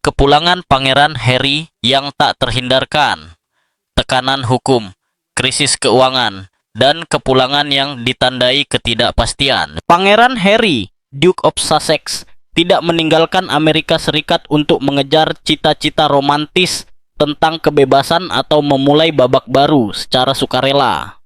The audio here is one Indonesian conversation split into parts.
Kepulangan Pangeran Harry yang tak terhindarkan, tekanan hukum, krisis keuangan, dan kepulangan yang ditandai ketidakpastian. Pangeran Harry, Duke of Sussex, tidak meninggalkan Amerika Serikat untuk mengejar cita-cita romantis tentang kebebasan atau memulai babak baru secara sukarela.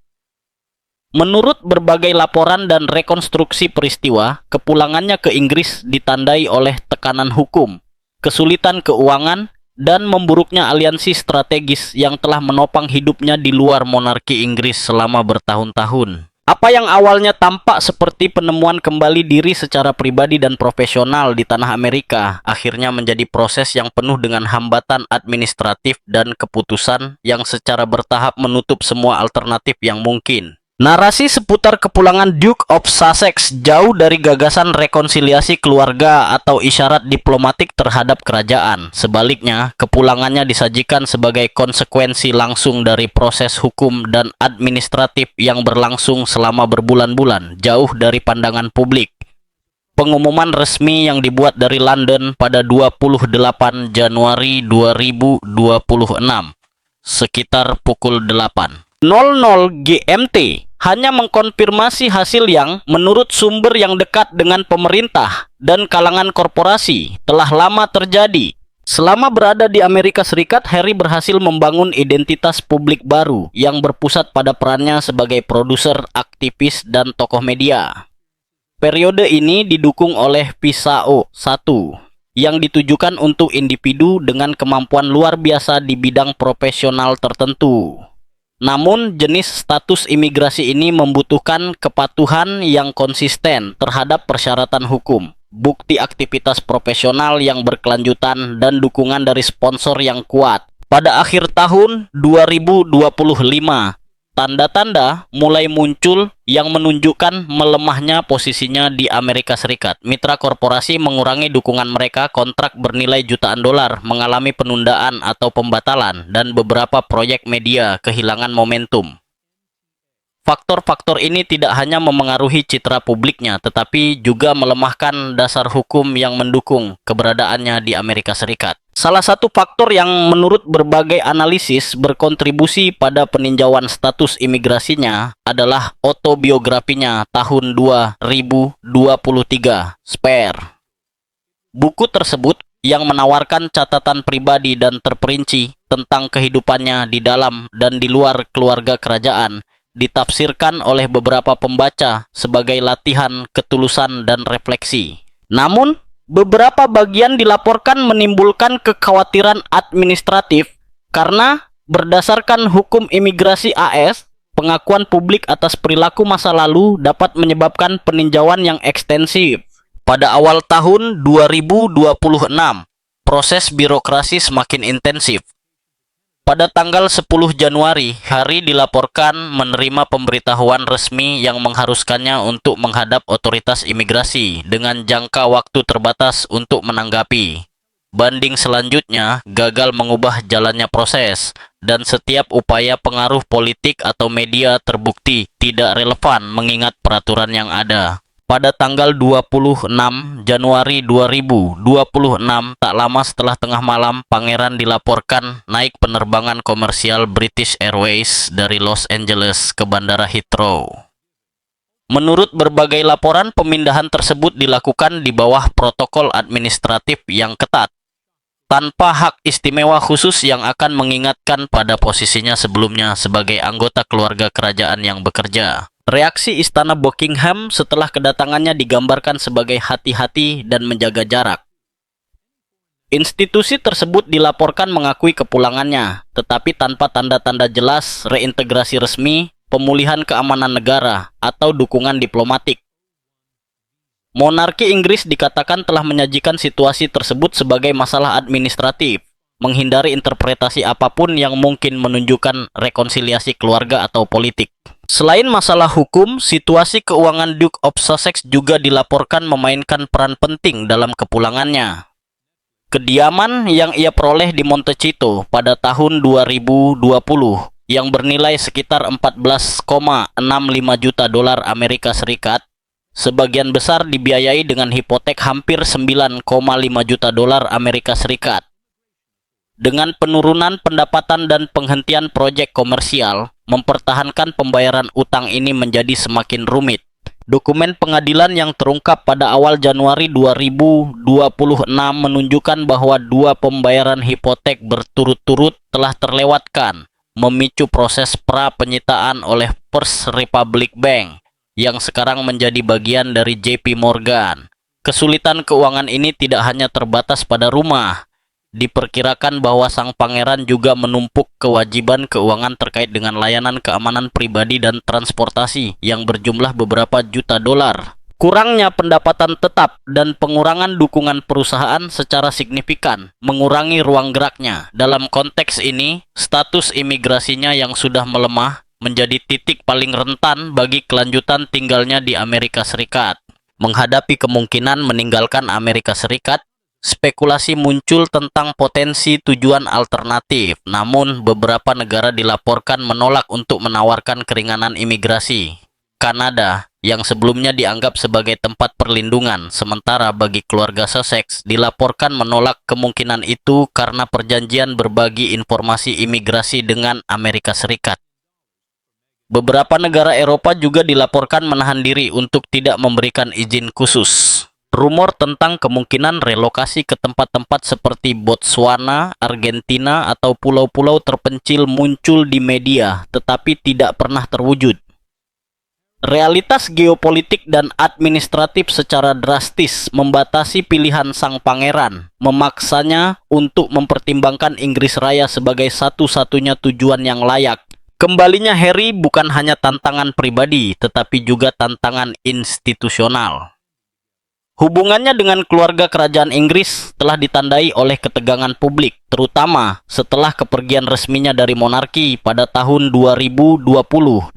Menurut berbagai laporan dan rekonstruksi peristiwa, kepulangannya ke Inggris ditandai oleh tekanan hukum, kesulitan keuangan, dan memburuknya aliansi strategis yang telah menopang hidupnya di luar monarki Inggris selama bertahun-tahun. Apa yang awalnya tampak seperti penemuan kembali diri secara pribadi dan profesional di tanah Amerika, akhirnya menjadi proses yang penuh dengan hambatan administratif dan keputusan yang secara bertahap menutup semua alternatif yang mungkin. Narasi seputar kepulangan Duke of Sussex jauh dari gagasan rekonsiliasi keluarga atau isyarat diplomatik terhadap kerajaan. Sebaliknya, kepulangannya disajikan sebagai konsekuensi langsung dari proses hukum dan administratif yang berlangsung selama berbulan-bulan, jauh dari pandangan publik. Pengumuman resmi yang dibuat dari London pada 28 Januari 2026, sekitar pukul 8:00 GMT, hanya mengkonfirmasi hasil yang, menurut sumber yang dekat dengan pemerintah dan kalangan korporasi, telah lama terjadi. Selama berada di Amerika Serikat, Harry berhasil membangun identitas publik baru yang berpusat pada perannya sebagai produser, aktivis, dan tokoh media. Periode ini didukung oleh Pisao 1, yang ditujukan untuk individu dengan kemampuan luar biasa di bidang profesional tertentu. Namun, jenis status imigrasi ini membutuhkan kepatuhan yang konsisten terhadap persyaratan hukum, bukti aktivitas profesional yang berkelanjutan, dan dukungan dari sponsor yang kuat. Pada akhir tahun 2025, tanda-tanda mulai muncul yang menunjukkan melemahnya posisinya di Amerika Serikat. Mitra korporasi mengurangi dukungan mereka, kontrak bernilai jutaan dolar mengalami penundaan atau pembatalan, dan beberapa proyek media kehilangan momentum. Faktor-faktor ini tidak hanya memengaruhi citra publiknya, tetapi juga melemahkan dasar hukum yang mendukung keberadaannya di Amerika Serikat. Salah satu faktor yang menurut berbagai analisis berkontribusi pada peninjauan status imigrasinya adalah autobiografinya tahun 2023, Spare. Buku tersebut yang menawarkan catatan pribadi dan terperinci tentang kehidupannya di dalam dan di luar keluarga kerajaan, ditafsirkan oleh beberapa pembaca sebagai latihan ketulusan dan refleksi. Namun, beberapa bagian dilaporkan menimbulkan kekhawatiran administratif karena berdasarkan hukum imigrasi AS, pengakuan publik atas perilaku masa lalu dapat menyebabkan peninjauan yang ekstensif. Pada awal tahun 2026, proses birokrasi semakin intensif. Pada tanggal 10 Januari, Harry dilaporkan menerima pemberitahuan resmi yang mengharuskannya untuk menghadap otoritas imigrasi dengan jangka waktu terbatas untuk menanggapi. Banding selanjutnya gagal mengubah jalannya proses, dan setiap upaya pengaruh politik atau media terbukti tidak relevan mengingat peraturan yang ada. Pada tanggal 26 Januari 2026, tak lama setelah tengah malam, Pangeran dilaporkan naik penerbangan komersial British Airways dari Los Angeles ke Bandara Heathrow. Menurut berbagai laporan, pemindahan tersebut dilakukan di bawah protokol administratif yang ketat, tanpa hak istimewa khusus yang akan mengingatkan pada posisinya sebelumnya sebagai anggota keluarga kerajaan yang bekerja. Reaksi Istana Buckingham setelah kedatangannya digambarkan sebagai hati-hati dan menjaga jarak. Institusi tersebut dilaporkan mengakui kepulangannya, tetapi tanpa tanda-tanda jelas reintegrasi resmi, pemulihan keamanan negara, atau dukungan diplomatik. Monarki Inggris dikatakan telah menyajikan situasi tersebut sebagai masalah administratif, menghindari interpretasi apapun yang mungkin menunjukkan rekonsiliasi keluarga atau politik. Selain masalah hukum, situasi keuangan Duke of Sussex juga dilaporkan memainkan peran penting dalam kepulangannya. Kediaman yang ia peroleh di Montecito pada tahun 2020 yang bernilai sekitar 14,65 juta dolar Amerika Serikat Sebagian besar dibiayai dengan hipotek hampir 9,5 juta dolar Amerika Serikat. Dengan penurunan pendapatan dan penghentian proyek komersial, mempertahankan pembayaran utang ini menjadi semakin rumit. Dokumen pengadilan yang terungkap pada awal Januari 2026 menunjukkan bahwa 2 pembayaran hipotek berturut-turut telah terlewatkan, memicu proses pra-penyitaan oleh First Republic Bank, yang sekarang menjadi bagian dari JP Morgan. Kesulitan keuangan ini tidak hanya terbatas pada rumah. Diperkirakan bahwa sang pangeran juga menumpuk kewajiban keuangan terkait dengan layanan keamanan pribadi dan transportasi yang berjumlah beberapa juta dolar. Kurangnya pendapatan tetap dan pengurangan dukungan perusahaan secara signifikan mengurangi ruang geraknya. Dalam konteks ini, status imigrasinya yang sudah melemah menjadi titik paling rentan bagi kelanjutan tinggalnya di Amerika Serikat. Menghadapi kemungkinan meninggalkan Amerika Serikat, spekulasi muncul tentang potensi tujuan alternatif, namun beberapa negara dilaporkan menolak untuk menawarkan keringanan imigrasi. Kanada, yang sebelumnya dianggap sebagai tempat perlindungan sementara bagi keluarga Sussex, dilaporkan menolak kemungkinan itu karena perjanjian berbagi informasi imigrasi dengan Amerika Serikat. Beberapa negara Eropa juga dilaporkan menahan diri untuk tidak memberikan izin khusus. Rumor tentang kemungkinan relokasi ke tempat-tempat seperti Botswana, Argentina, atau pulau-pulau terpencil muncul di media, tetapi tidak pernah terwujud. Realitas geopolitik dan administratif secara drastis membatasi pilihan sang pangeran, memaksanya untuk mempertimbangkan Inggris Raya sebagai satu-satunya tujuan yang layak. Kembalinya Harry bukan hanya tantangan pribadi, tetapi juga tantangan institusional. Hubungannya dengan keluarga kerajaan Inggris telah ditandai oleh ketegangan publik, terutama setelah kepergian resminya dari monarki pada tahun 2020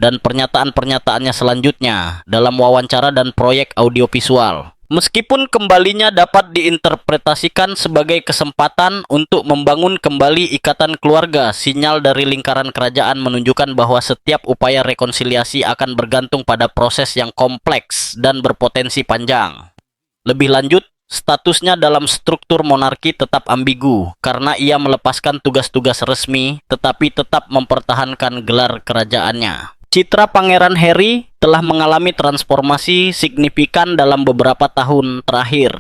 dan pernyataan-pernyataannya selanjutnya dalam wawancara dan proyek audiovisual. Meskipun kembalinya dapat diinterpretasikan sebagai kesempatan untuk membangun kembali ikatan keluarga, sinyal dari lingkaran kerajaan menunjukkan bahwa setiap upaya rekonsiliasi akan bergantung pada proses yang kompleks dan berpotensi panjang. Lebih lanjut, statusnya dalam struktur monarki tetap ambigu karena ia melepaskan tugas-tugas resmi tetapi tetap mempertahankan gelar kerajaannya. Citra Pangeran Harry telah mengalami transformasi signifikan dalam beberapa tahun terakhir.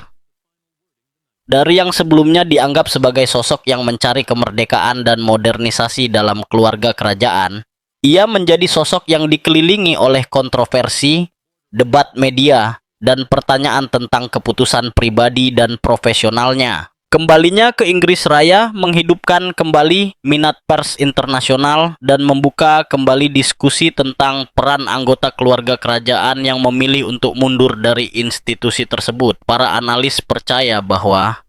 Dari yang sebelumnya dianggap sebagai sosok yang mencari kemerdekaan dan modernisasi dalam keluarga kerajaan, ia menjadi sosok yang dikelilingi oleh kontroversi, debat media, dan pertanyaan tentang keputusan pribadi dan profesionalnya. Kembalinya ke Inggris Raya menghidupkan kembali minat pers internasional dan membuka kembali diskusi tentang peran anggota keluarga kerajaan yang memilih untuk mundur dari institusi tersebut. Para analis percaya bahwa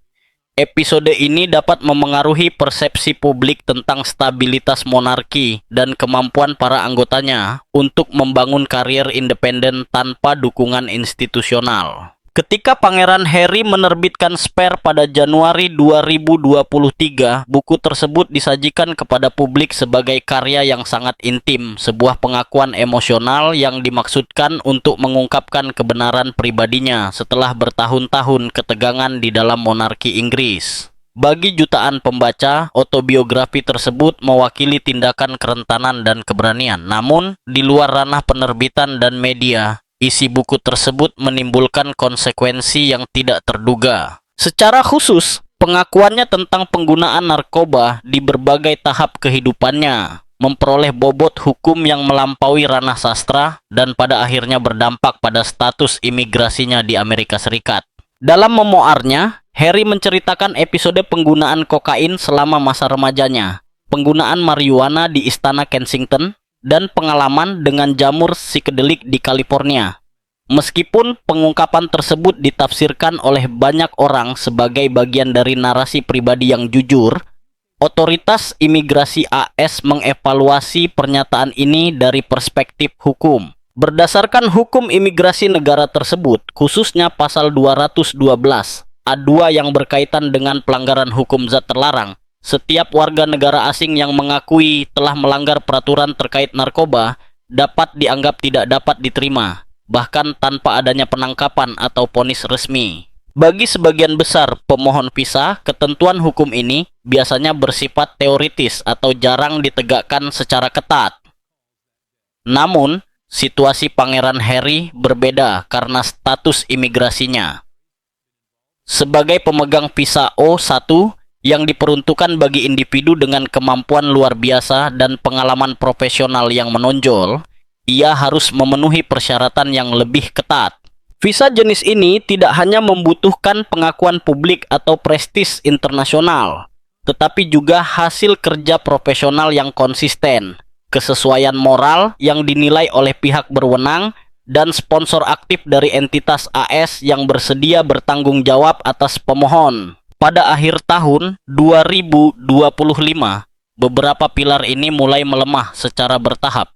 episode ini dapat memengaruhi persepsi publik tentang stabilitas monarki dan kemampuan para anggotanya untuk membangun karier independen tanpa dukungan institusional. Ketika Pangeran Harry menerbitkan Spare pada Januari 2023, buku tersebut disajikan kepada publik sebagai karya yang sangat intim, sebuah pengakuan emosional yang dimaksudkan untuk mengungkapkan kebenaran pribadinya setelah bertahun-tahun ketegangan di dalam monarki Inggris. Bagi jutaan pembaca, autobiografi tersebut mewakili tindakan kerentanan dan keberanian. Namun, di luar ranah penerbitan dan media, isi buku tersebut menimbulkan konsekuensi yang tidak terduga. Secara khusus, pengakuannya tentang penggunaan narkoba di berbagai tahap kehidupannya, memperoleh bobot hukum yang melampaui ranah sastra, dan pada akhirnya berdampak pada status imigrasinya di Amerika Serikat. Dalam memoarnya, Harry menceritakan episode penggunaan kokain selama masa remajanya, penggunaan marijuana di Istana Kensington, dan pengalaman dengan jamur psikedelik di California. Meskipun pengungkapan tersebut ditafsirkan oleh banyak orang sebagai bagian dari narasi pribadi yang jujur, otoritas imigrasi AS mengevaluasi pernyataan ini dari perspektif hukum. Berdasarkan hukum imigrasi negara tersebut, khususnya pasal 212 A2 yang berkaitan dengan pelanggaran hukum zat terlarang, setiap warga negara asing yang mengakui telah melanggar peraturan terkait narkoba dapat dianggap tidak dapat diterima. bahkan tanpa adanya penangkapan atau vonis resmi. Bagi sebagian besar pemohon visa, ketentuan hukum ini biasanya bersifat teoritis atau jarang ditegakkan secara ketat. Namun, situasi Pangeran Harry berbeda karena status imigrasinya. Sebagai pemegang visa O1 yang diperuntukkan bagi individu dengan kemampuan luar biasa dan pengalaman profesional yang menonjol, ia harus memenuhi persyaratan yang lebih ketat. Visa jenis ini tidak hanya membutuhkan pengakuan publik atau prestis internasional, tetapi juga hasil kerja profesional yang konsisten, kesesuaian moral yang dinilai oleh pihak berwenang, dan sponsor aktif dari entitas AS yang bersedia bertanggung jawab atas pemohon. Pada akhir tahun 2025, beberapa pilar ini mulai melemah secara bertahap.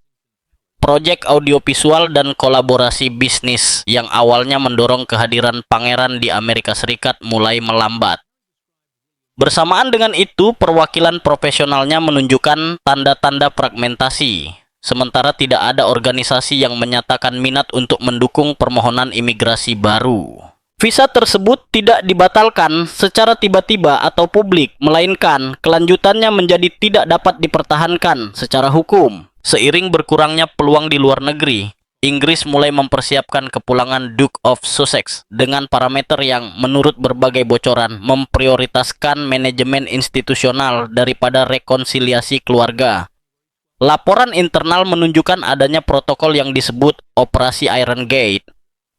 Proyek audiovisual dan kolaborasi bisnis yang awalnya mendorong kehadiran pangeran di Amerika Serikat mulai melambat. Bersamaan dengan itu, perwakilan profesionalnya menunjukkan tanda-tanda fragmentasi, sementara tidak ada organisasi yang menyatakan minat untuk mendukung permohonan imigrasi baru. Visa tersebut tidak dibatalkan secara tiba-tiba atau publik, melainkan kelanjutannya menjadi tidak dapat dipertahankan secara hukum. Seiring berkurangnya peluang di luar negeri, Inggris mulai mempersiapkan kepulangan Duke of Sussex dengan parameter yang menurut berbagai bocoran memprioritaskan manajemen institusional daripada rekonsiliasi keluarga. Laporan internal menunjukkan adanya protokol yang disebut Operasi Iron Gate,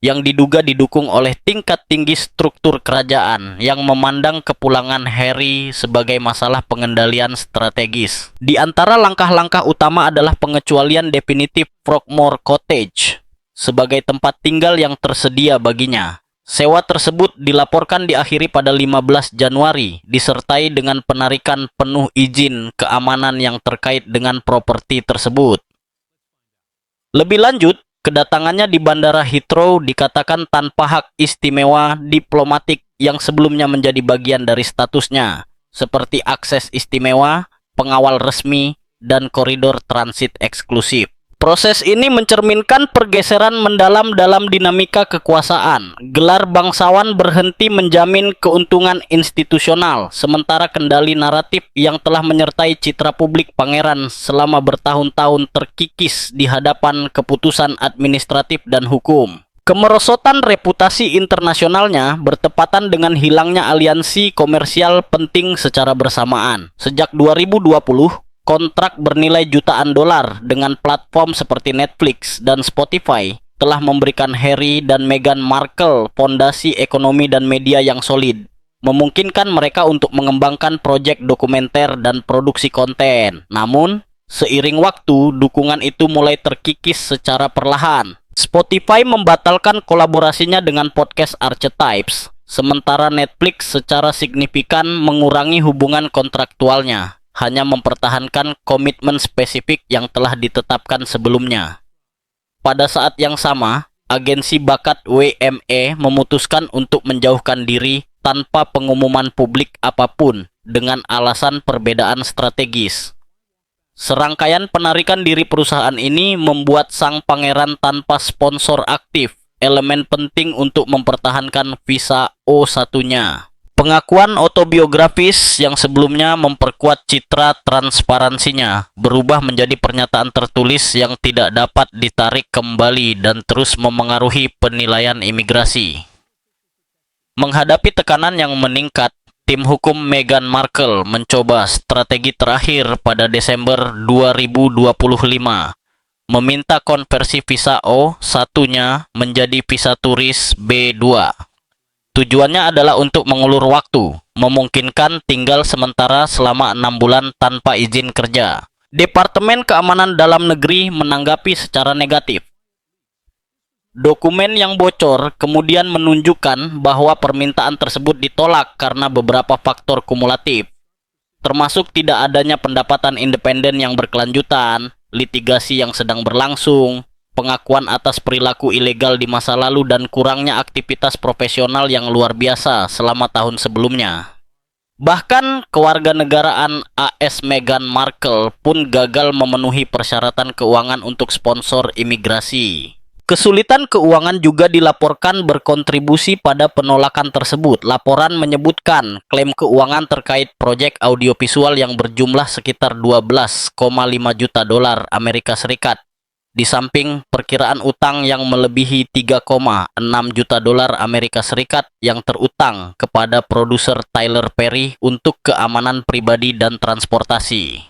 yang diduga didukung oleh tingkat tinggi struktur kerajaan yang memandang kepulangan Harry sebagai masalah pengendalian strategis. Di antara langkah-langkah utama adalah pengecualian definitif Frogmore Cottage sebagai tempat tinggal yang tersedia baginya. Sewa tersebut dilaporkan diakhiri pada 15 Januari, disertai dengan penarikan penuh izin keamanan yang terkait dengan properti tersebut. Lebih lanjut, kedatangannya di Bandara Heathrow dikatakan tanpa hak istimewa diplomatik yang sebelumnya menjadi bagian dari statusnya, seperti akses istimewa, pengawal resmi, dan koridor transit eksklusif. Proses ini mencerminkan pergeseran mendalam dalam dinamika kekuasaan. Gelar bangsawan berhenti menjamin keuntungan institusional, sementara kendali naratif yang telah menyertai citra publik pangeran selama bertahun-tahun terkikis di hadapan keputusan administratif dan hukum. Kemerosotan reputasi internasionalnya bertepatan dengan hilangnya aliansi komersial penting secara bersamaan. Sejak 2020, kontrak bernilai jutaan dolar dengan platform seperti Netflix dan Spotify telah memberikan Harry dan Meghan Markle fondasi ekonomi dan media yang solid, memungkinkan mereka untuk mengembangkan proyek dokumenter dan produksi konten. Namun, seiring waktu, dukungan itu mulai terkikis secara perlahan. Spotify membatalkan kolaborasinya dengan podcast Archetypes, sementara Netflix secara signifikan mengurangi hubungan kontraktualnya, hanya mempertahankan komitmen spesifik yang telah ditetapkan sebelumnya. Pada saat yang sama, agensi bakat WME memutuskan untuk menjauhkan diri tanpa pengumuman publik apapun dengan alasan perbedaan strategis. Serangkaian penarikan diri perusahaan ini membuat sang pangeran tanpa sponsor aktif, elemen penting untuk mempertahankan visa O1-nya. Pengakuan autobiografis yang sebelumnya memperkuat citra transparansinya berubah menjadi pernyataan tertulis yang tidak dapat ditarik kembali dan terus memengaruhi penilaian imigrasi. Menghadapi tekanan yang meningkat, tim hukum Meghan Markle mencoba strategi terakhir pada Desember 2025, meminta konversi visa O1-nya menjadi visa turis B2. Tujuannya adalah untuk mengulur waktu, memungkinkan tinggal sementara selama 6 bulan tanpa izin kerja. Departemen Keamanan Dalam Negeri menanggapi secara negatif. Dokumen yang bocor kemudian menunjukkan bahwa permintaan tersebut ditolak karena beberapa faktor kumulatif, termasuk tidak adanya pendapatan independen yang berkelanjutan, litigasi yang sedang berlangsung, pengakuan atas perilaku ilegal di masa lalu, dan kurangnya aktivitas profesional yang luar biasa selama tahun sebelumnya. Bahkan kewarganegaraan AS Meghan Markle pun gagal memenuhi persyaratan keuangan untuk sponsor imigrasi. Kesulitan keuangan juga dilaporkan berkontribusi pada penolakan tersebut. Laporan menyebutkan klaim keuangan terkait proyek audiovisual yang berjumlah sekitar 12,5 juta dolar Amerika Serikat. Di samping perkiraan utang yang melebihi 3,6 juta dolar Amerika Serikat yang terutang kepada produser Tyler Perry untuk keamanan pribadi dan transportasi.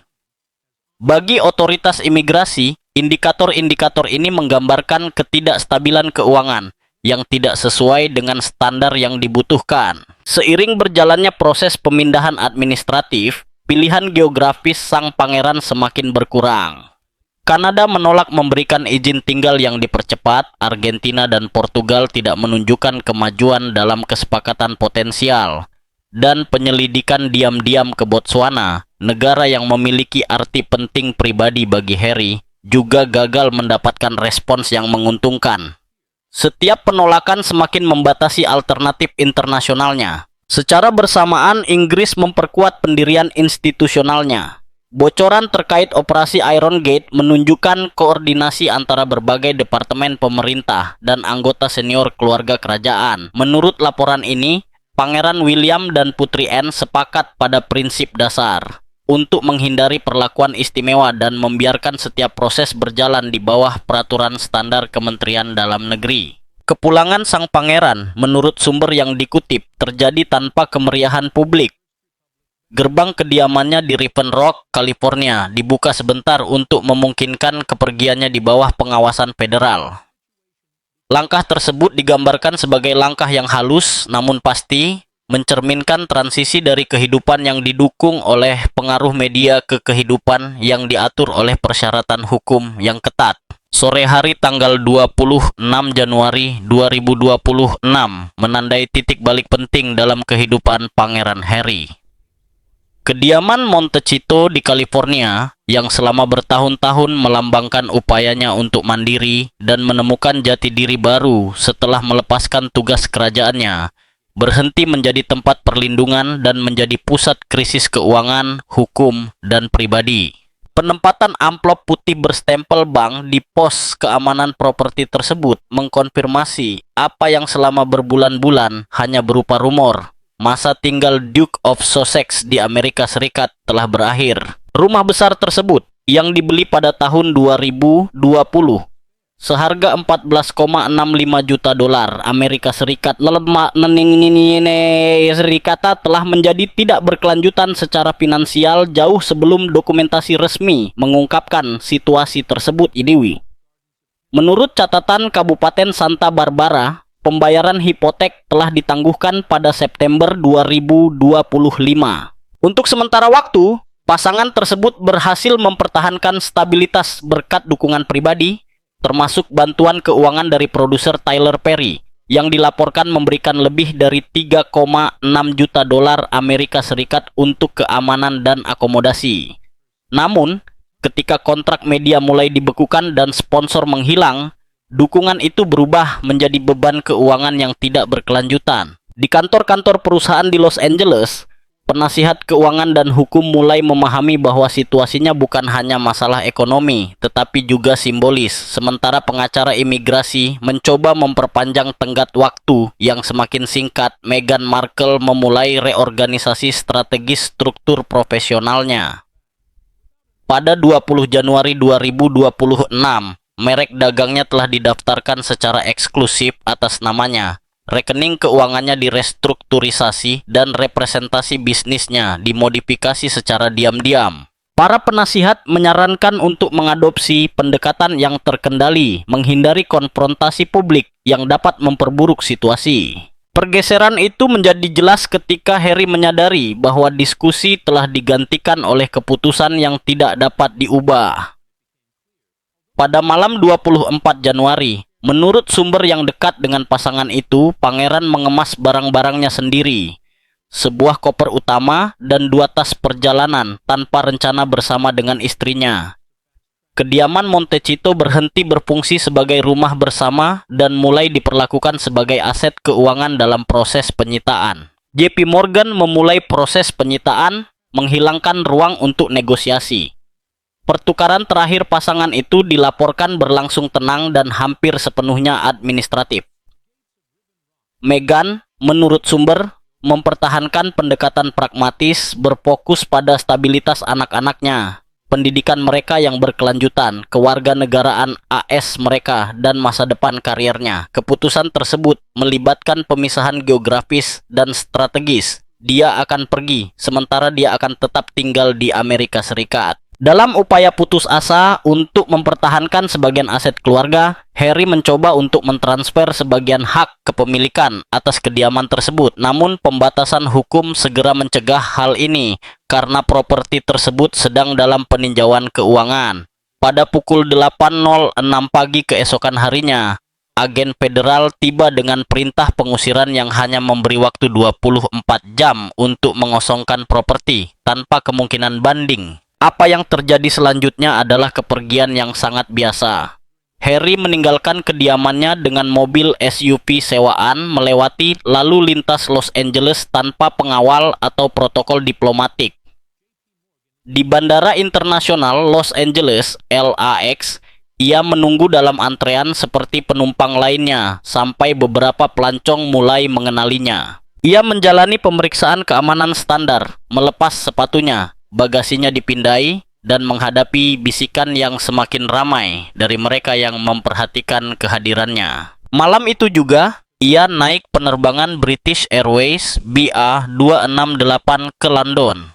Bagi otoritas imigrasi, indikator-indikator ini menggambarkan ketidakstabilan keuangan yang tidak sesuai dengan standar yang dibutuhkan. Seiring berjalannya proses pemindahan administratif, pilihan geografis sang pangeran semakin berkurang. Kanada menolak memberikan izin tinggal yang dipercepat. Argentina dan Portugal tidak menunjukkan kemajuan dalam kesepakatan potensial. Dan penyelidikan diam-diam ke Botswana, negara yang memiliki arti penting pribadi bagi Harry, juga gagal mendapatkan respons yang menguntungkan. Setiap penolakan semakin membatasi alternatif internasionalnya. Secara bersamaan, Inggris memperkuat pendirian institusionalnya. Bocoran terkait operasi Iron Gate menunjukkan koordinasi antara berbagai departemen pemerintah dan anggota senior keluarga kerajaan. Menurut laporan ini, Pangeran William dan Putri Anne sepakat pada prinsip dasar untuk menghindari perlakuan istimewa dan membiarkan setiap proses berjalan di bawah peraturan standar Kementerian Dalam Negeri. Kepulangan sang pangeran, menurut sumber yang dikutip, terjadi tanpa kemeriahan publik. Gerbang kediamannya di Riven Rock, California, dibuka sebentar untuk memungkinkan kepergiannya di bawah pengawasan federal. Langkah tersebut digambarkan sebagai langkah yang halus namun pasti, mencerminkan transisi dari kehidupan yang didukung oleh pengaruh media ke kehidupan yang diatur oleh persyaratan hukum yang ketat. Sore hari tanggal 26 Januari 2026 menandai titik balik penting dalam kehidupan Pangeran Harry. Kediaman Montecito di California, yang selama bertahun-tahun melambangkan upayanya untuk mandiri dan menemukan jati diri baru setelah melepaskan tugas kerajaannya, berhenti menjadi tempat perlindungan dan menjadi pusat krisis keuangan, hukum, dan pribadi. Penempatan amplop putih berstempel bank di pos keamanan properti tersebut mengkonfirmasi apa yang selama berbulan-bulan hanya berupa rumor. Masa tinggal Duke of Sussex di Amerika Serikat telah berakhir. Rumah besar tersebut yang dibeli pada tahun 2020 seharga 14,65 juta dolar Amerika Serikat telah menjadi tidak berkelanjutan secara finansial jauh sebelum dokumentasi resmi mengungkapkan situasi tersebut. Menurut catatan Kabupaten Santa Barbara, pembayaran hipotek telah ditangguhkan pada September 2025. Untuk sementara waktu, pasangan tersebut berhasil mempertahankan stabilitas berkat dukungan pribadi, termasuk bantuan keuangan dari produser Tyler Perry, yang dilaporkan memberikan lebih dari 3,6 juta dolar Amerika Serikat untuk keamanan dan akomodasi. Namun, ketika kontrak media mulai dibekukan dan sponsor menghilang, dukungan itu berubah menjadi beban keuangan yang tidak berkelanjutan. Di kantor-kantor perusahaan di Los Angeles, penasihat keuangan dan hukum mulai memahami bahwa situasinya bukan hanya masalah ekonomi, tetapi juga simbolis. Sementara pengacara imigrasi mencoba memperpanjang tenggat waktu yang semakin singkat, Meghan Markle memulai reorganisasi strategis struktur profesionalnya. Pada 20 Januari 2026, merek dagangnya telah didaftarkan secara eksklusif atas namanya. Rekening keuangannya direstrukturisasi dan representasi bisnisnya dimodifikasi secara diam-diam. Para penasihat menyarankan untuk mengadopsi pendekatan yang terkendali, menghindari konfrontasi publik yang dapat memperburuk situasi. Pergeseran itu menjadi jelas ketika Harry menyadari bahwa diskusi telah digantikan oleh keputusan yang tidak dapat diubah. Pada malam 24 Januari, menurut sumber yang dekat dengan pasangan itu, pangeran mengemas barang-barangnya sendiri. Sebuah koper utama dan 2 tas perjalanan tanpa rencana bersama dengan istrinya. Kediaman Montecito berhenti berfungsi sebagai rumah bersama dan mulai diperlakukan sebagai aset keuangan dalam proses penyitaan. JP Morgan memulai proses penyitaan, menghilangkan ruang untuk negosiasi. Pertukaran terakhir pasangan itu dilaporkan berlangsung tenang dan hampir sepenuhnya administratif. Meghan, menurut sumber, mempertahankan pendekatan pragmatis berfokus pada stabilitas anak-anaknya, pendidikan mereka yang berkelanjutan, kewarganegaraan AS mereka, dan masa depan karirnya. Keputusan tersebut melibatkan pemisahan geografis dan strategis. Dia akan pergi, sementara dia akan tetap tinggal di Amerika Serikat. Dalam upaya putus asa untuk mempertahankan sebagian aset keluarga, Harry mencoba untuk mentransfer sebagian hak kepemilikan atas kediaman tersebut. Namun pembatasan hukum segera mencegah hal ini karena properti tersebut sedang dalam peninjauan keuangan. Pada pukul 8.06 pagi keesokan harinya, agen federal tiba dengan perintah pengusiran yang hanya memberi waktu 24 jam untuk mengosongkan properti tanpa kemungkinan banding. Apa yang terjadi selanjutnya adalah kepergian yang sangat biasa. Harry meninggalkan kediamannya dengan mobil SUV sewaan melewati lalu lintas Los Angeles tanpa pengawal atau protokol diplomatik. Di Bandara Internasional Los Angeles, LAX, ia menunggu dalam antrean seperti penumpang lainnya sampai beberapa pelancong mulai mengenalinya. Ia menjalani pemeriksaan keamanan standar, melepas sepatunya, bagasinya dipindai, dan menghadapi bisikan yang semakin ramai dari mereka yang memperhatikan kehadirannya. Malam itu juga, ia naik penerbangan British Airways BA268 ke London.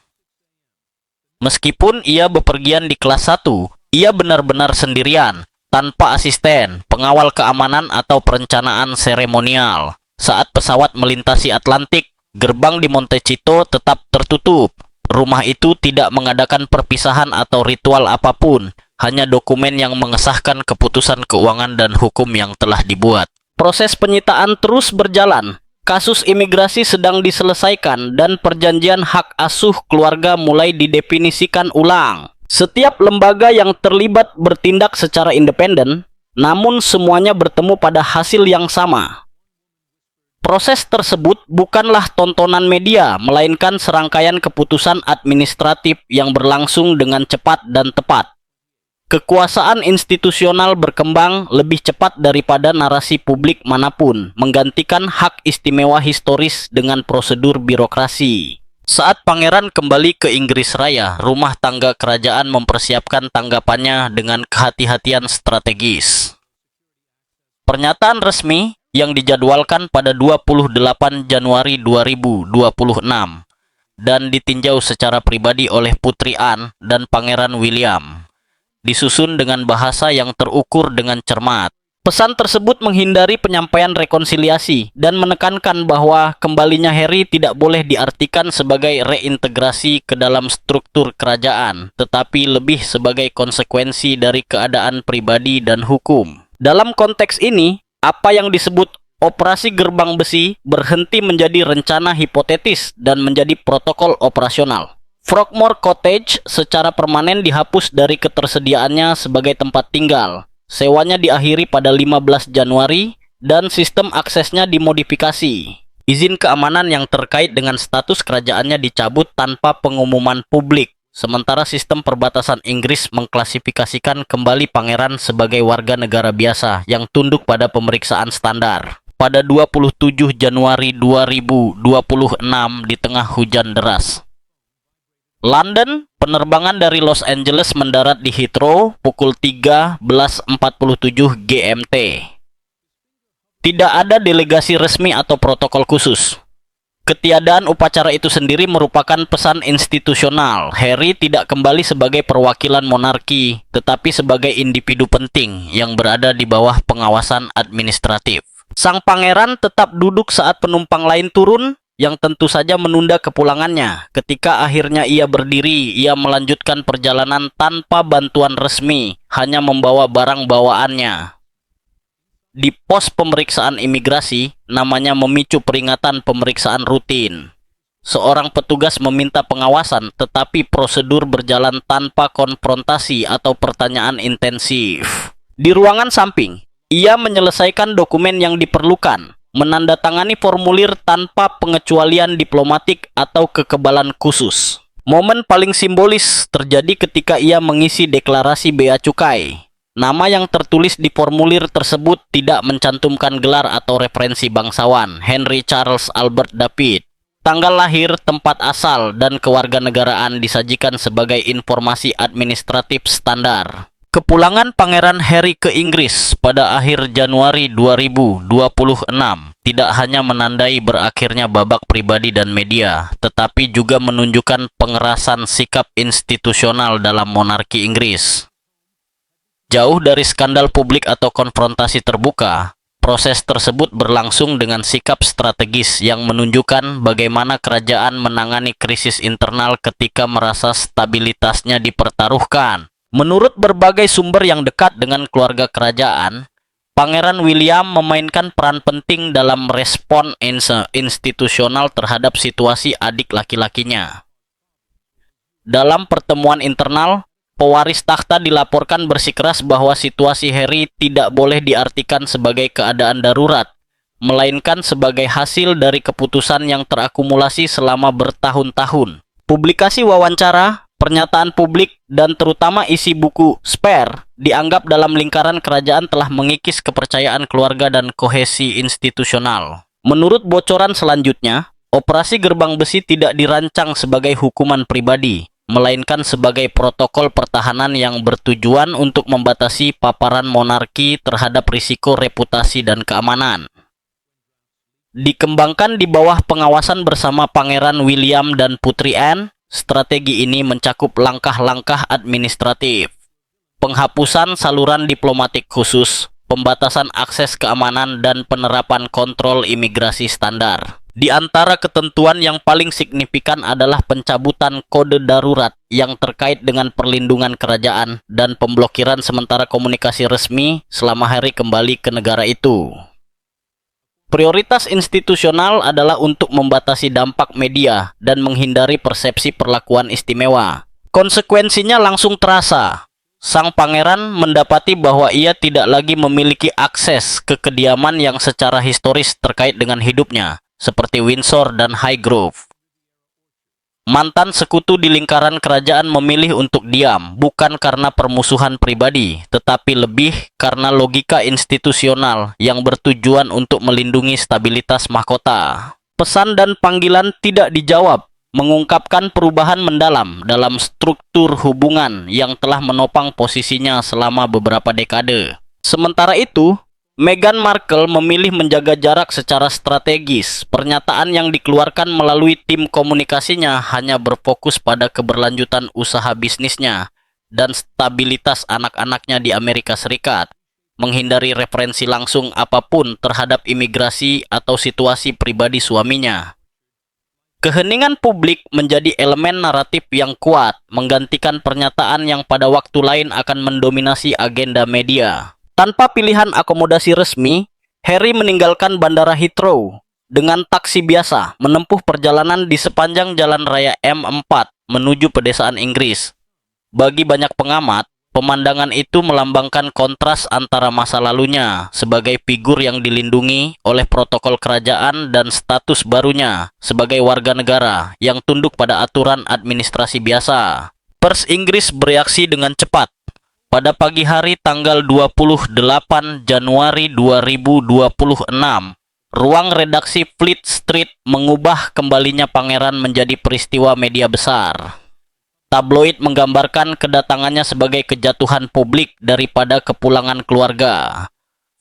Meskipun ia bepergian di kelas 1, ia benar-benar sendirian, tanpa asisten, pengawal keamanan atau perencanaan seremonial. Saat pesawat melintasi Atlantik, gerbang di Montecito tetap tertutup. Rumah itu tidak mengadakan perpisahan atau ritual apapun, hanya dokumen yang mengesahkan keputusan keuangan dan hukum yang telah dibuat. Proses penyitaan terus berjalan. Kasus imigrasi sedang diselesaikan dan perjanjian hak asuh keluarga mulai didefinisikan ulang. Setiap lembaga yang terlibat bertindak secara independen, namun semuanya bertemu pada hasil yang sama. Proses tersebut bukanlah tontonan media, melainkan serangkaian keputusan administratif yang berlangsung dengan cepat dan tepat. Kekuasaan institusional berkembang lebih cepat daripada narasi publik manapun, menggantikan hak istimewa historis dengan prosedur birokrasi. Saat pangeran kembali ke Inggris Raya, rumah tangga kerajaan mempersiapkan tanggapannya dengan kehati-hatian strategis. Pernyataan resmi yang dijadwalkan pada 28 Januari 2026 dan ditinjau secara pribadi oleh Putri Anne dan Pangeran William, disusun dengan bahasa yang terukur dengan cermat. Pesan tersebut menghindari penyampaian rekonsiliasi dan menekankan bahwa kembalinya Harry tidak boleh diartikan sebagai reintegrasi ke dalam struktur kerajaan, tetapi lebih sebagai konsekuensi dari keadaan pribadi dan hukum. Dalam konteks ini, apa yang disebut operasi gerbang besi berhenti menjadi rencana hipotetis dan menjadi protokol operasional. Frogmore Cottage secara permanen dihapus dari ketersediaannya sebagai tempat tinggal. Sewanya diakhiri pada 15 Januari dan sistem aksesnya dimodifikasi. Izin keamanan yang terkait dengan status kerajaannya dicabut tanpa pengumuman publik. Sementara sistem perbatasan Inggris mengklasifikasikan kembali pangeran sebagai warga negara biasa yang tunduk pada pemeriksaan standar. Pada 27 Januari 2026 di tengah hujan deras. London, penerbangan dari Los Angeles mendarat di Heathrow pukul 13.47 GMT. Tidak ada delegasi resmi atau protokol khusus. Ketiadaan upacara itu sendiri merupakan pesan institusional. Harry tidak kembali sebagai perwakilan monarki, tetapi sebagai individu penting yang berada di bawah pengawasan administratif. Sang pangeran tetap duduk saat penumpang lain turun, yang tentu saja menunda kepulangannya. Ketika akhirnya ia berdiri, ia melanjutkan perjalanan tanpa bantuan resmi, hanya membawa barang bawaannya. Di pos pemeriksaan imigrasi, namanya memicu peringatan pemeriksaan rutin. Seorang petugas meminta pengawasan, tetapi prosedur berjalan tanpa konfrontasi atau pertanyaan intensif. Di ruangan samping, ia menyelesaikan dokumen yang diperlukan, menandatangani formulir tanpa pengecualian diplomatik atau kekebalan khusus. Momen paling simbolis terjadi ketika ia mengisi deklarasi bea cukai. Nama yang tertulis di formulir tersebut tidak mencantumkan gelar atau referensi bangsawan, Henry Charles Albert David. Tanggal lahir, tempat asal, dan kewarganegaraan disajikan sebagai informasi administratif standar. Kepulangan Pangeran Harry ke Inggris pada akhir Januari 2026 tidak hanya menandai berakhirnya babak pribadi dan media, tetapi juga menunjukkan pengerasan sikap institusional dalam monarki Inggris. Jauh dari skandal publik atau konfrontasi terbuka, proses tersebut berlangsung dengan sikap strategis yang menunjukkan bagaimana kerajaan menangani krisis internal ketika merasa stabilitasnya dipertaruhkan. Menurut berbagai sumber yang dekat dengan keluarga kerajaan, Pangeran William memainkan peran penting dalam respon institusional terhadap situasi adik laki-lakinya. Dalam pertemuan internal, pewaris takhta dilaporkan bersikeras bahwa situasi Harry tidak boleh diartikan sebagai keadaan darurat, melainkan sebagai hasil dari keputusan yang terakumulasi selama bertahun-tahun. Publikasi wawancara, pernyataan publik, dan terutama isi buku Spare dianggap dalam lingkaran kerajaan telah mengikis kepercayaan keluarga dan kohesi institusional. Menurut bocoran selanjutnya, operasi Gerbang Besi tidak dirancang sebagai hukuman pribadi, melainkan sebagai protokol pertahanan yang bertujuan untuk membatasi paparan monarki terhadap risiko reputasi dan keamanan. Dikembangkan di bawah pengawasan bersama Pangeran William dan Putri Anne, strategi ini mencakup langkah-langkah administratif, penghapusan saluran diplomatik khusus, pembatasan akses keamanan, dan penerapan kontrol imigrasi standar. Di antara ketentuan yang paling signifikan adalah pencabutan kode darurat yang terkait dengan perlindungan kerajaan dan pemblokiran sementara komunikasi resmi selama Harry kembali ke negara itu. Prioritas institusional adalah untuk membatasi dampak media dan menghindari persepsi perlakuan istimewa. Konsekuensinya langsung terasa. Sang pangeran mendapati bahwa ia tidak lagi memiliki akses ke kediaman yang secara historis terkait dengan hidupnya, seperti Windsor dan Highgrove. Mantan sekutu di lingkaran kerajaan memilih untuk diam, bukan karena permusuhan pribadi, tetapi lebih karena logika institusional yang bertujuan untuk melindungi stabilitas mahkota. Pesan dan panggilan tidak dijawab, mengungkapkan perubahan mendalam dalam struktur hubungan yang telah menopang posisinya selama beberapa dekade. Sementara itu, Meghan Markle memilih menjaga jarak secara strategis. Pernyataan yang dikeluarkan melalui tim komunikasinya hanya berfokus pada keberlanjutan usaha bisnisnya dan stabilitas anak-anaknya di Amerika Serikat, menghindari referensi langsung apapun terhadap imigrasi atau situasi pribadi suaminya. Keheningan publik menjadi elemen naratif yang kuat, menggantikan pernyataan yang pada waktu lain akan mendominasi agenda media. Tanpa pilihan akomodasi resmi, Harry meninggalkan Bandara Heathrow dengan taksi biasa, menempuh perjalanan di sepanjang jalan raya M4 menuju pedesaan Inggris. Bagi banyak pengamat, pemandangan itu melambangkan kontras antara masa lalunya sebagai figur yang dilindungi oleh protokol kerajaan dan status barunya sebagai warga negara yang tunduk pada aturan administrasi biasa. Pers Inggris bereaksi dengan cepat. Pada pagi hari tanggal 28 Januari 2026, ruang redaksi Fleet Street mengubah kembalinya pangeran menjadi peristiwa media besar. Tabloid menggambarkan kedatangannya sebagai kejatuhan publik daripada kepulangan keluarga.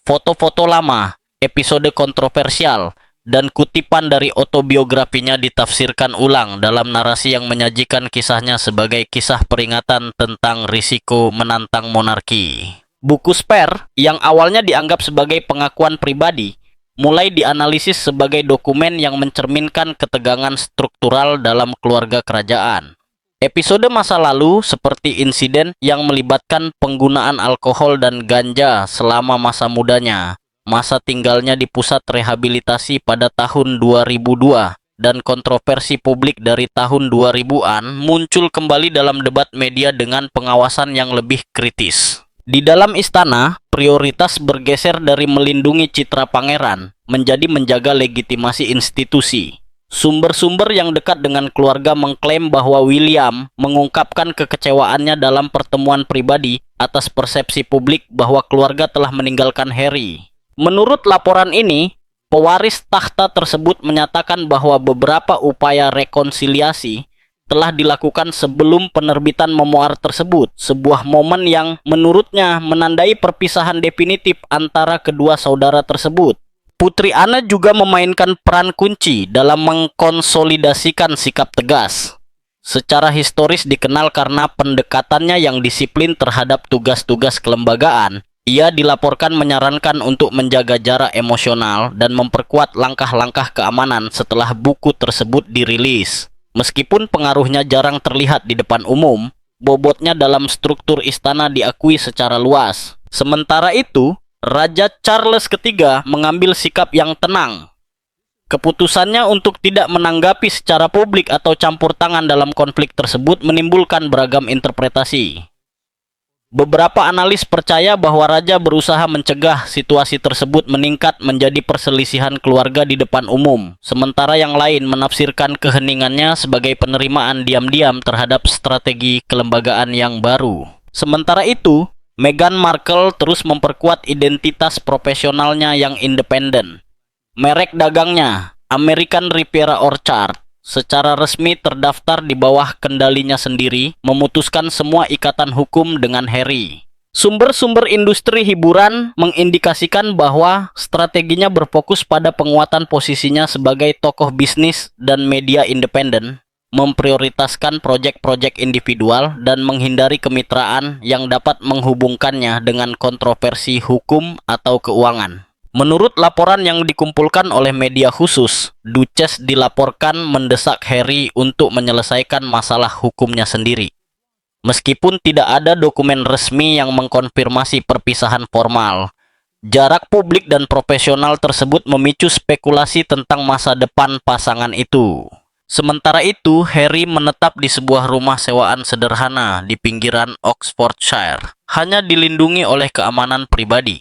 Foto-foto lama, episode kontroversial, dan kutipan dari autobiografinya ditafsirkan ulang dalam narasi yang menyajikan kisahnya sebagai kisah peringatan tentang risiko menantang monarki. Buku Spare, yang awalnya dianggap sebagai pengakuan pribadi, mulai dianalisis sebagai dokumen yang mencerminkan ketegangan struktural dalam keluarga kerajaan. Episode masa lalu seperti insiden yang melibatkan penggunaan alkohol dan ganja selama masa mudanya, masa tinggalnya di pusat rehabilitasi pada tahun 2002, dan kontroversi publik dari tahun 2000-an muncul kembali dalam debat media dengan pengawasan yang lebih kritis. Di dalam istana, prioritas bergeser dari melindungi citra pangeran menjadi menjaga legitimasi institusi. Sumber-sumber yang dekat dengan keluarga mengklaim bahwa William mengungkapkan kekecewaannya dalam pertemuan pribadi atas persepsi publik bahwa keluarga telah meninggalkan Harry. Menurut laporan ini, pewaris takhta tersebut menyatakan bahwa beberapa upaya rekonsiliasi telah dilakukan sebelum penerbitan memoir tersebut, sebuah momen yang menurutnya menandai perpisahan definitif antara kedua saudara tersebut. Putri Anne juga memainkan peran kunci dalam mengkonsolidasikan sikap tegas. Secara historis dikenal karena pendekatannya yang disiplin terhadap tugas-tugas kelembagaan. Ia dilaporkan menyarankan untuk menjaga jarak emosional dan memperkuat langkah-langkah keamanan setelah buku tersebut dirilis. Meskipun pengaruhnya jarang terlihat di depan umum, bobotnya dalam struktur istana diakui secara luas. Sementara itu, Raja Charles III mengambil sikap yang tenang. Keputusannya untuk tidak menanggapi secara publik atau campur tangan dalam konflik tersebut menimbulkan beragam interpretasi. Beberapa analis percaya bahwa raja berusaha mencegah situasi tersebut meningkat menjadi perselisihan keluarga di depan umum, sementara yang lain menafsirkan keheningannya sebagai penerimaan diam-diam terhadap strategi kelembagaan yang baru. Sementara itu, Meghan Markle terus memperkuat identitas profesionalnya yang independen. Merek dagangnya, American Riviera Orchard, secara resmi terdaftar di bawah kendalinya sendiri, memutuskan semua ikatan hukum dengan Harry. Sumber-sumber industri hiburan mengindikasikan bahwa strateginya berfokus pada penguatan posisinya sebagai tokoh bisnis dan media independen, memprioritaskan proyek-proyek individual dan menghindari kemitraan yang dapat menghubungkannya dengan kontroversi hukum atau keuangan. Menurut laporan yang dikumpulkan oleh media khusus, Duchess dilaporkan mendesak Harry untuk menyelesaikan masalah hukumnya sendiri. Meskipun tidak ada dokumen resmi yang mengkonfirmasi perpisahan formal, jarak publik dan profesional tersebut memicu spekulasi tentang masa depan pasangan itu. Sementara itu, Harry menetap di sebuah rumah sewaan sederhana di pinggiran Oxfordshire, hanya dilindungi oleh keamanan pribadi.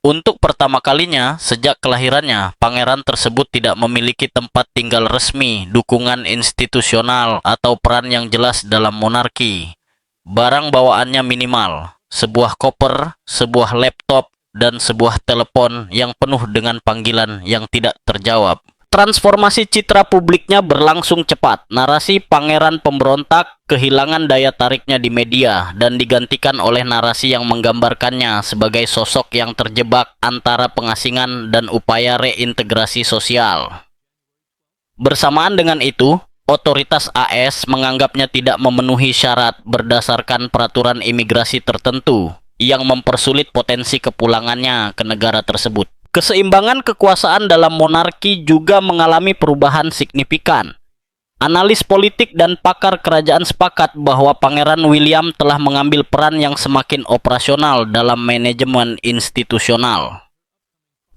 Untuk pertama kalinya sejak kelahirannya, pangeran tersebut tidak memiliki tempat tinggal resmi, dukungan institusional, atau peran yang jelas dalam monarki. Barang bawaannya minimal, sebuah koper, sebuah laptop, dan sebuah telepon yang penuh dengan panggilan yang tidak terjawab. Transformasi citra publiknya berlangsung cepat. Narasi pangeran pemberontak kehilangan daya tariknya di media dan digantikan oleh narasi yang menggambarkannya sebagai sosok yang terjebak antara pengasingan dan upaya reintegrasi sosial. Bersamaan dengan itu, otoritas AS menganggapnya tidak memenuhi syarat berdasarkan peraturan imigrasi tertentu yang mempersulit potensi kepulangannya ke negara tersebut. Keseimbangan kekuasaan dalam monarki juga mengalami perubahan signifikan. Analis politik dan pakar kerajaan sepakat bahwa Pangeran William telah mengambil peran yang semakin operasional dalam manajemen institusional.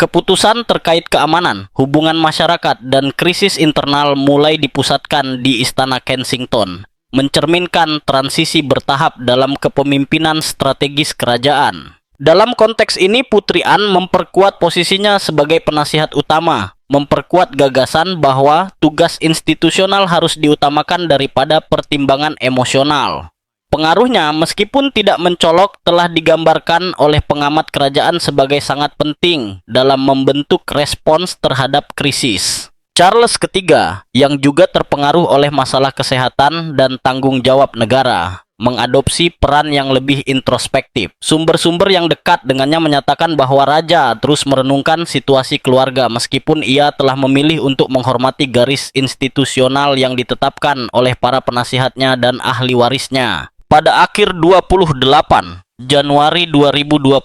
Keputusan terkait keamanan, hubungan masyarakat, dan krisis internal mulai dipusatkan di Istana Kensington, mencerminkan transisi bertahap dalam kepemimpinan strategis kerajaan. Dalam konteks ini, Putri Anne memperkuat posisinya sebagai penasihat utama, memperkuat gagasan bahwa tugas institusional harus diutamakan daripada pertimbangan emosional. Pengaruhnya, meskipun tidak mencolok, telah digambarkan oleh pengamat kerajaan sebagai sangat penting dalam membentuk respons terhadap krisis. Charles III, yang juga terpengaruh oleh masalah kesehatan dan tanggung jawab negara, mengadopsi peran yang lebih introspektif. Sumber-sumber yang dekat dengannya menyatakan bahwa raja terus merenungkan situasi keluarga meskipun ia telah memilih untuk menghormati garis institusional yang ditetapkan oleh para penasihatnya dan ahli warisnya. Pada akhir 28 Januari 2026,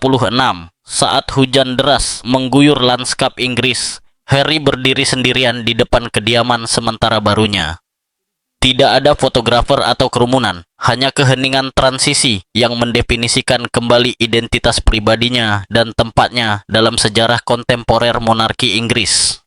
saat hujan deras mengguyur lanskap Inggris, Harry berdiri sendirian di depan kediaman sementara barunya. Tidak ada fotografer atau kerumunan, hanya keheningan transisi yang mendefinisikan kembali identitas pribadinya dan tempatnya dalam sejarah kontemporer monarki Inggris.